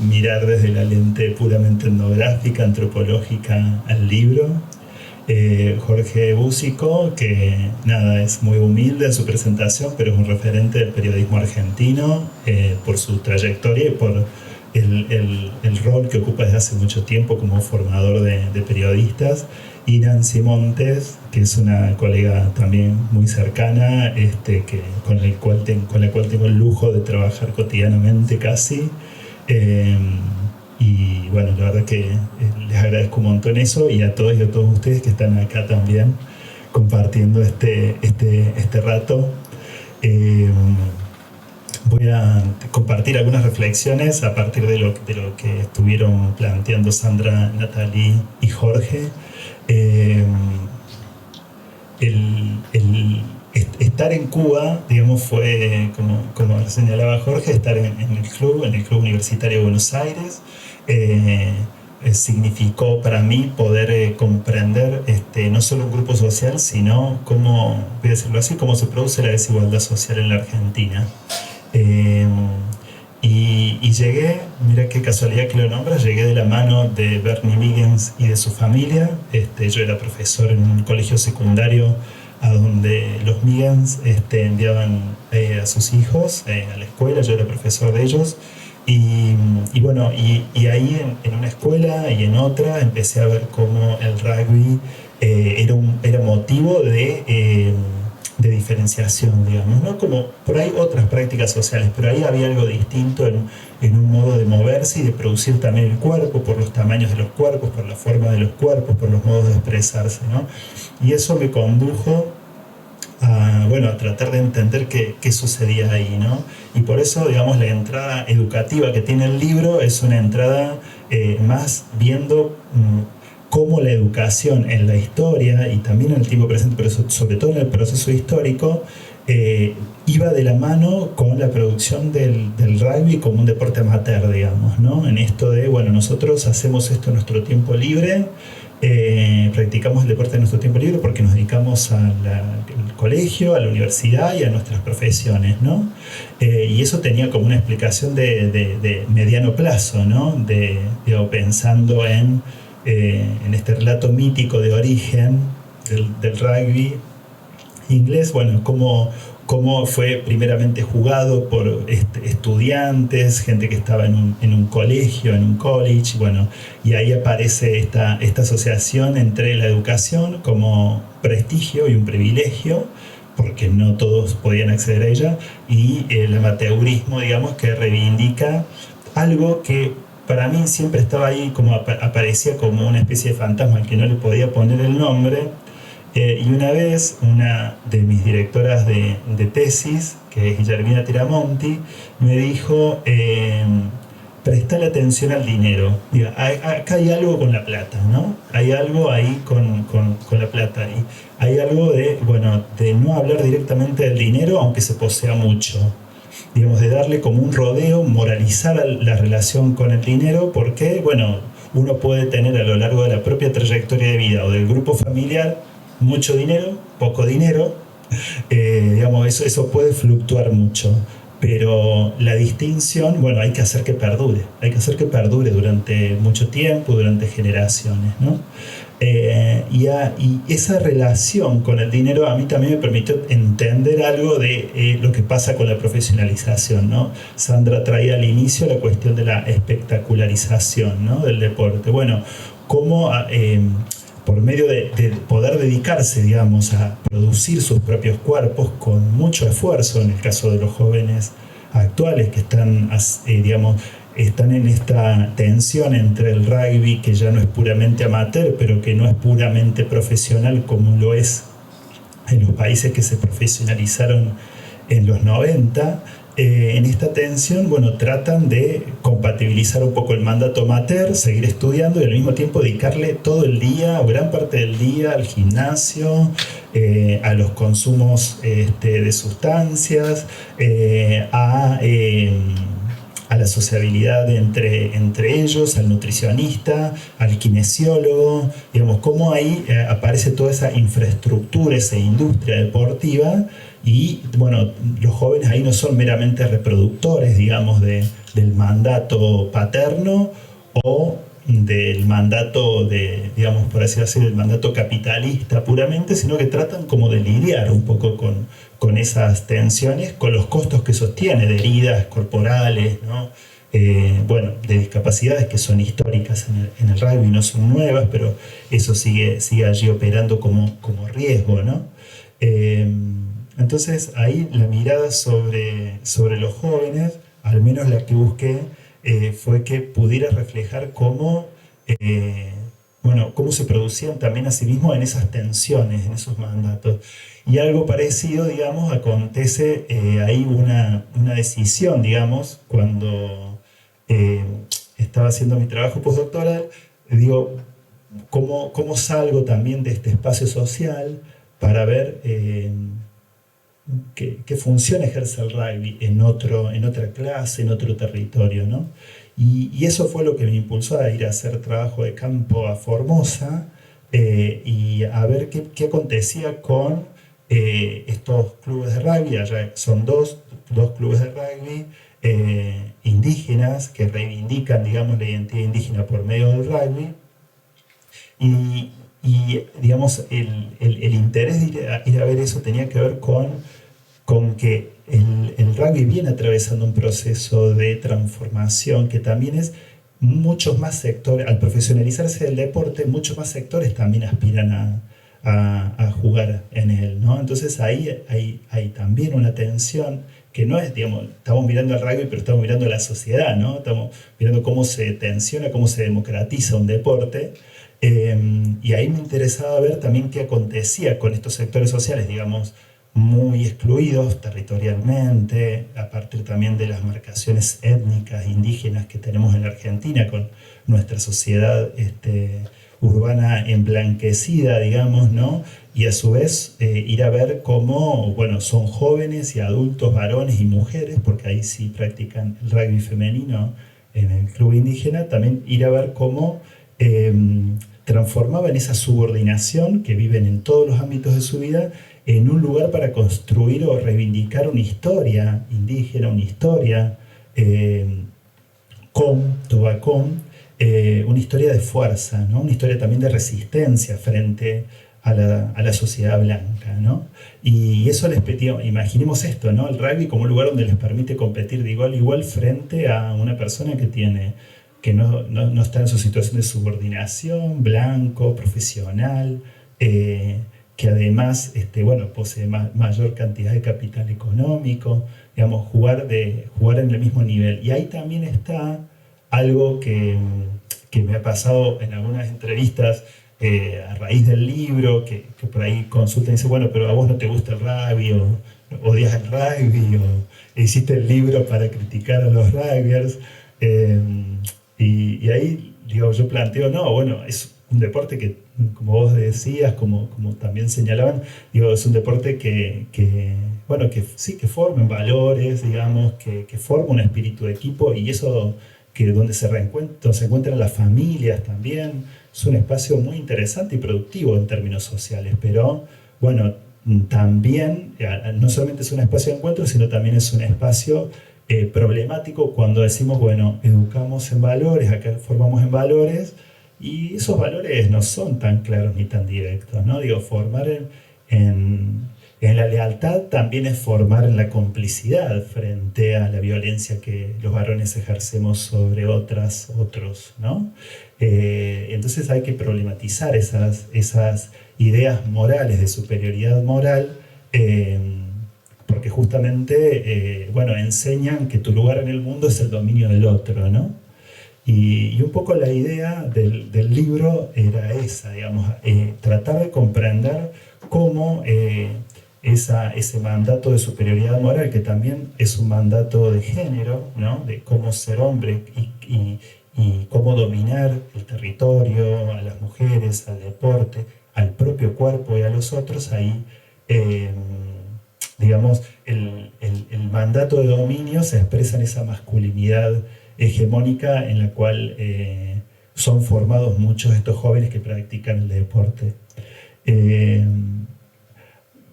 mirar desde la lente puramente etnográfica, antropológica al libro. Jorge Búzico, que nada, es muy humilde en su presentación, pero es un referente del periodismo argentino por su trayectoria y por el rol que ocupa desde hace mucho tiempo como formador de periodistas. Y Nancy Montes, que es una colega también muy cercana, con la cual tengo el lujo de trabajar cotidianamente casi. Y bueno, la verdad que les agradezco un montón eso, y a todos ustedes que están acá también compartiendo este rato. Voy a compartir algunas reflexiones a partir de lo que estuvieron planteando Sandra, Natalie y Jorge. Estar en Cuba, digamos, fue, como señalaba Jorge, estar en el club universitario de Buenos Aires. Significó para mí poder comprender no solo un grupo social, sino cómo, voy a decirlo así, cómo se produce la desigualdad social en la Argentina. Y llegué, mira qué casualidad que lo nombras, llegué de la mano de Bernie Miggins y de su familia. Yo era profesor en un colegio secundario a donde los Miggins enviaban a sus hijos a la escuela. Yo era profesor de ellos. Y bueno, y ahí en una escuela y en otra empecé a ver cómo el rugby era motivo de diferenciación, digamos, ¿no? Como por ahí otras prácticas sociales, pero ahí había algo distinto en un modo de moverse y de producir también el cuerpo, por los tamaños de los cuerpos, por la forma de los cuerpos, por los modos de expresarse, ¿no? Y eso me condujo a tratar de entender qué sucedía ahí, ¿no? Y por eso, digamos, la entrada educativa que tiene el libro es una entrada más viendo cómo la educación en la historia y también en el tiempo presente, pero sobre todo en el proceso histórico, iba de la mano con la producción del rugby como un deporte amateur, digamos, ¿no? En esto de, bueno, nosotros hacemos esto en nuestro tiempo libre, practicamos el deporte en nuestro tiempo libre porque nos dedicamos al colegio, a la universidad y a nuestras profesiones, ¿no? Y eso tenía como una explicación de mediano plazo, ¿no? Pensando en este relato mítico de origen del rugby inglés, bueno, cómo fue primeramente jugado por estudiantes, gente que estaba en un colegio, en un college, bueno, y ahí aparece esta asociación entre la educación como prestigio y un privilegio, porque no todos podían acceder a ella, y el amateurismo, digamos, que reivindica algo que para mí siempre estaba ahí, como aparecía como una especie de fantasma al que no le podía poner el nombre. Y una vez, una de mis directoras de tesis, que es Guillermina Tiramonti, me dijo, prestale atención al dinero. Diga, acá hay algo con la plata, ¿no? Hay algo ahí con la plata. Y hay algo de, bueno, de no hablar directamente del dinero, aunque se posea mucho. Digamos, de darle como un rodeo, moralizar la relación con el dinero, porque, bueno, uno puede tener a lo largo de la propia trayectoria de vida o del grupo familiar mucho dinero, poco dinero, digamos, eso puede fluctuar mucho, pero la distinción, bueno, hay que hacer que perdure durante mucho tiempo, durante generaciones, ¿no? Y esa relación con el dinero a mí también me permitió entender algo de lo que pasa con la profesionalización, ¿no? Sandra traía al inicio la cuestión de la espectacularización, ¿no? Del deporte. Bueno, cómo por medio de poder dedicarse, digamos, a producir sus propios cuerpos con mucho esfuerzo, en el caso de los jóvenes actuales que están, digamos, están en esta tensión entre el rugby, que ya no es puramente amateur, pero que no es puramente profesional como lo es en los países que se profesionalizaron en los 90, en esta tensión, bueno, tratan de compatibilizar un poco el mandato amateur, seguir estudiando y al mismo tiempo dedicarle todo el día o gran parte del día al gimnasio, a los consumos de sustancias, a la sociabilidad entre ellos, al nutricionista, al kinesiólogo, digamos, cómo ahí aparece toda esa infraestructura, esa industria deportiva. Y bueno, los jóvenes ahí no son meramente reproductores, digamos, del mandato paterno o del mandato digamos, por así decirlo, del mandato capitalista puramente, sino que tratan como de lidiar un poco con esas tensiones, con los costos que sostiene de heridas corporales, ¿no? Bueno, de discapacidades que son históricas en el rugby, no son nuevas, pero eso sigue allí operando como riesgo, ¿no? Entonces ahí la mirada sobre los jóvenes, al menos la que busqué, fue que pudiera reflejar cómo se producían también a sí mismos en esas tensiones, en esos mandatos. Y algo parecido, digamos, acontece ahí una decisión, digamos, cuando estaba haciendo mi trabajo postdoctoral, digo, ¿cómo salgo también de este espacio social para ver qué función ejerce el rugby en otra clase, en otro territorio, ¿no? Y eso fue lo que me impulsó a ir a hacer trabajo de campo a Formosa y a ver qué acontecía con estos clubes de rugby. Allá son dos clubes de rugby indígenas que reivindican, digamos, la identidad indígena por medio del rugby. Y digamos, el interés de ir a ver eso tenía que ver con que el rugby viene atravesando un proceso de transformación que también es muchos más sectores, al profesionalizarse del deporte, muchos más sectores también aspiran a jugar en él, ¿no? Entonces ahí hay también una tensión que no es, digamos, estamos mirando al rugby, pero estamos mirando a la sociedad, ¿no? Estamos mirando cómo se tensiona, cómo se democratiza un deporte. Y ahí me interesaba ver también qué acontecía con estos sectores sociales, digamos, muy excluidos territorialmente, a partir también de las marcaciones étnicas indígenas que tenemos en la Argentina con nuestra sociedad urbana emblanquecida, digamos, ¿no? Y a su vez ir a ver cómo, bueno, son jóvenes y adultos, varones y mujeres, porque ahí sí practican el rugby femenino en el club indígena, también ir a ver cómo transformaban esa subordinación que viven en todos los ámbitos de su vida en un lugar para construir o reivindicar una historia indígena, una historia tobacón, una historia de fuerza, ¿no? Una historia también de resistencia frente a la sociedad blanca, ¿no? Y eso les permitió, imaginemos esto, ¿no? El rugby como un lugar donde les permite competir de igual a igual frente a una persona que no está en su situación de subordinación, blanco, profesional, que además posee mayor cantidad de capital económico, digamos, jugar en el mismo nivel. Y ahí también está algo que me ha pasado en algunas entrevistas a raíz del libro, que por ahí consultan y dicen, bueno, pero a vos no te gusta el rugby, o odias el rugby, o hiciste el libro para criticar a los rugbyers. Y ahí digo, yo planteo, no, bueno, es un deporte que, como vos decías, como también señalaban, digo, es un deporte que sí, que forma valores, digamos, que forma un espíritu de equipo, y eso que donde se encuentran las familias también, es un espacio muy interesante y productivo en términos sociales, pero bueno, también no solamente es un espacio de encuentro, sino también es un espacio problemático cuando decimos, bueno, educamos en valores, acá formamos en valores, y esos valores no son tan claros ni tan directos, ¿no? Digo, formar en la lealtad también es formar en la complicidad frente a la violencia que los varones ejercemos sobre otros, ¿no? Entonces hay que problematizar esas ideas morales de superioridad moral, porque justamente, enseñan que tu lugar en el mundo es el dominio del otro, ¿no? Y un poco la idea del libro era esa, digamos, tratar de comprender cómo ese mandato de superioridad moral, que también es un mandato de género, ¿no? De cómo ser hombre y cómo dominar el territorio, a las mujeres, al deporte, al propio cuerpo y a los otros, ahí, digamos, el mandato de dominio se expresa en esa masculinidad hegemónica en la cual son formados muchos de estos jóvenes que practican el deporte.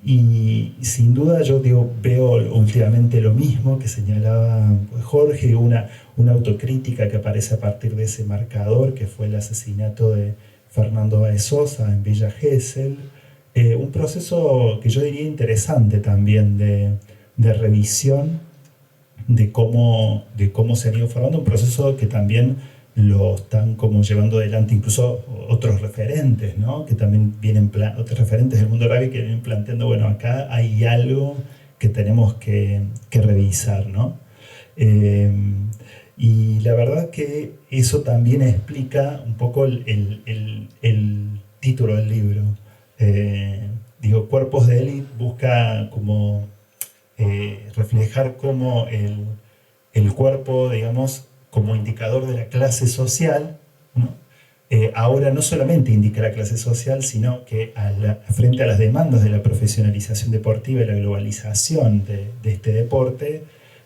Y sin duda yo veo últimamente lo mismo que señalaba Jorge, una autocrítica que aparece a partir de ese marcador que fue el asesinato de Fernando Báez Sosa en Villa Gesell, un proceso que yo diría interesante también de revisión de cómo se han ido formando, un proceso que también lo están como llevando adelante incluso otros referentes, ¿no? Que también otros referentes del mundo rugby que vienen planteando, bueno, acá hay algo que tenemos que revisar, ¿no? Y la verdad que eso también explica un poco el título del libro. Cuerpos de élite busca como reflejar cómo el cuerpo, digamos, como indicador de la clase social, ¿no? Ahora no solamente indica la clase social, sino que frente a las demandas de la profesionalización deportiva y la globalización de este deporte,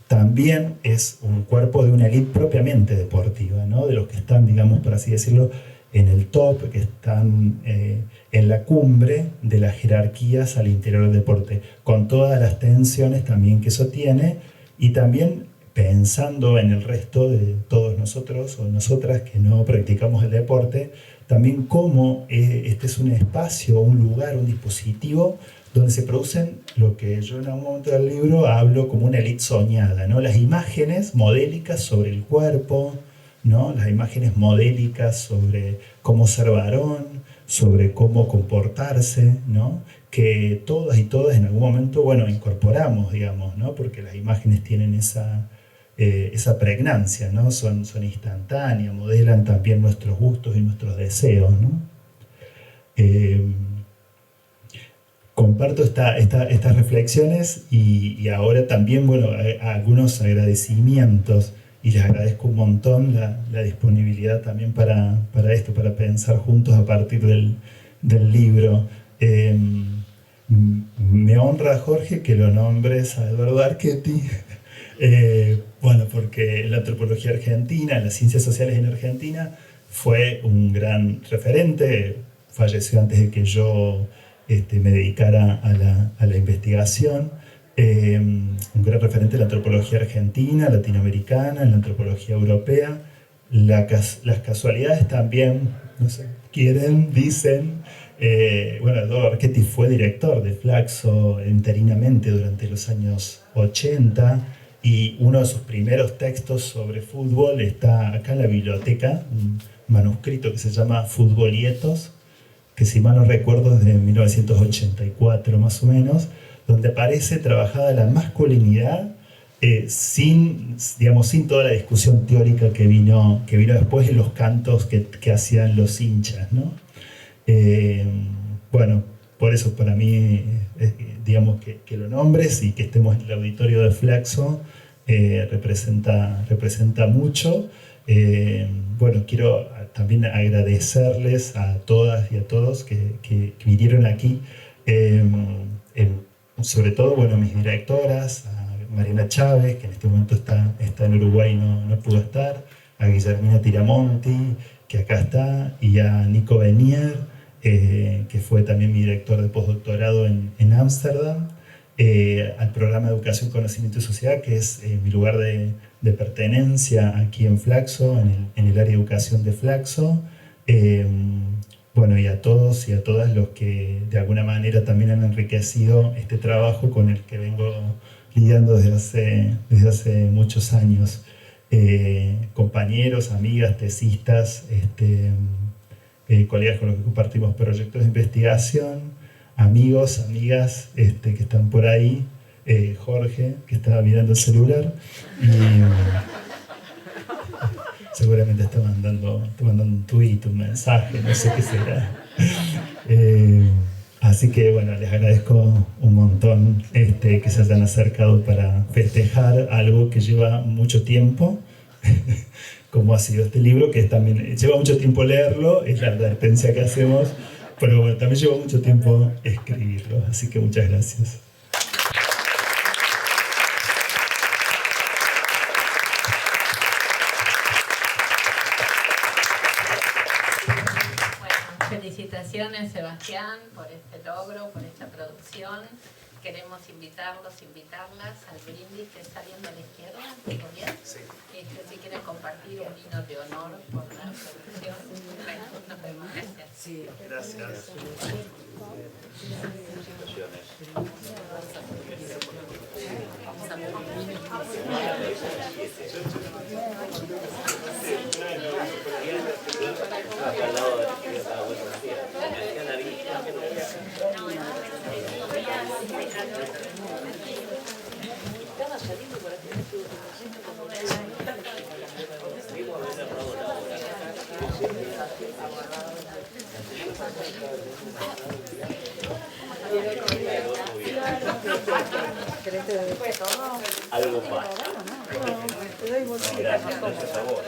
también es un cuerpo de una élite propiamente deportiva, ¿no? De los que están, digamos, por así decirlo, en el top, que están en la cumbre de las jerarquías al interior del deporte, con todas las tensiones también que eso tiene, y también pensando en el resto de todos nosotros o nosotras que no practicamos el deporte, también cómo este es un espacio, un lugar, un dispositivo donde se producen lo que yo en algún momento del libro hablo como una élite soñada, ¿no? Las imágenes modélicas sobre el cuerpo, ¿no? Las imágenes modélicas sobre cómo ser varón, sobre cómo comportarse, ¿no? Que todas y todas en algún momento, bueno, incorporamos, digamos, ¿no? Porque las imágenes tienen esa pregnancia, ¿no? Son instantáneas, modelan también nuestros gustos y nuestros deseos, ¿no? Comparto estas reflexiones y ahora también, bueno, algunos agradecimientos, y les agradezco un montón la disponibilidad también para esto, para pensar juntos a partir del libro. Me honra, Jorge, que lo nombres a Eduardo Archetti, porque la antropología argentina, las ciencias sociales en Argentina, fue un gran referente, falleció antes de que yo me dedicara a la investigación. Un gran referente de la antropología argentina, latinoamericana, en la antropología europea. Las casualidades también, no sé, dicen. Eduardo Archetti fue director de Flaxo interinamente durante los años 80, y uno de sus primeros textos sobre fútbol está acá en la biblioteca, un manuscrito que se llama Futbolietos, que si mal no recuerdo es de 1984 más o menos, donde aparece trabajada la masculinidad sin toda la discusión teórica que vino después de los cantos que hacían los hinchas, ¿no? Bueno, por eso para mí, digamos que lo nombres y que estemos en el auditorio de Flaxo representa mucho. Bueno, quiero también agradecerles a todas y a todos que vinieron aquí, sobre todo, bueno, a mis directoras, a Mariana Chávez, que en este momento está en Uruguay y no pudo estar, a Guillermina Tiramonti, que acá está, y a Nico Benier, que fue también mi director de postdoctorado en Ámsterdam, al programa de Educación, Conocimiento y Sociedad, que es mi lugar de pertenencia aquí en Flaxo, en el área de educación de Flaxo. Bueno, y a todos y a todas los que de alguna manera también han enriquecido este trabajo con el que vengo lidiando desde hace muchos años. Compañeros, amigas, tesistas, colegas con los que compartimos proyectos de investigación, amigos, amigas que están por ahí, Jorge, que estaba mirando el celular, y seguramente está mandando un tweet, un mensaje, no sé qué será. Así que bueno, les agradezco un montón que se hayan acercado para festejar algo que lleva mucho tiempo, como ha sido este libro, que también lleva mucho tiempo leerlo, es la advertencia que hacemos, pero bueno, también lleva mucho tiempo escribirlo, así que muchas gracias. Felicitaciones, Sebastián, por este logro, por esta producción. Queremos invitarlas al brindis que está saliendo a la izquierda. ¿Todo bien? Sí. Si quieren compartir un vino de honor por la producción. Bueno, nos vemos. Gracias. Sí, gracias. Algo pasa. Te doy bolsita. Gracias a vos.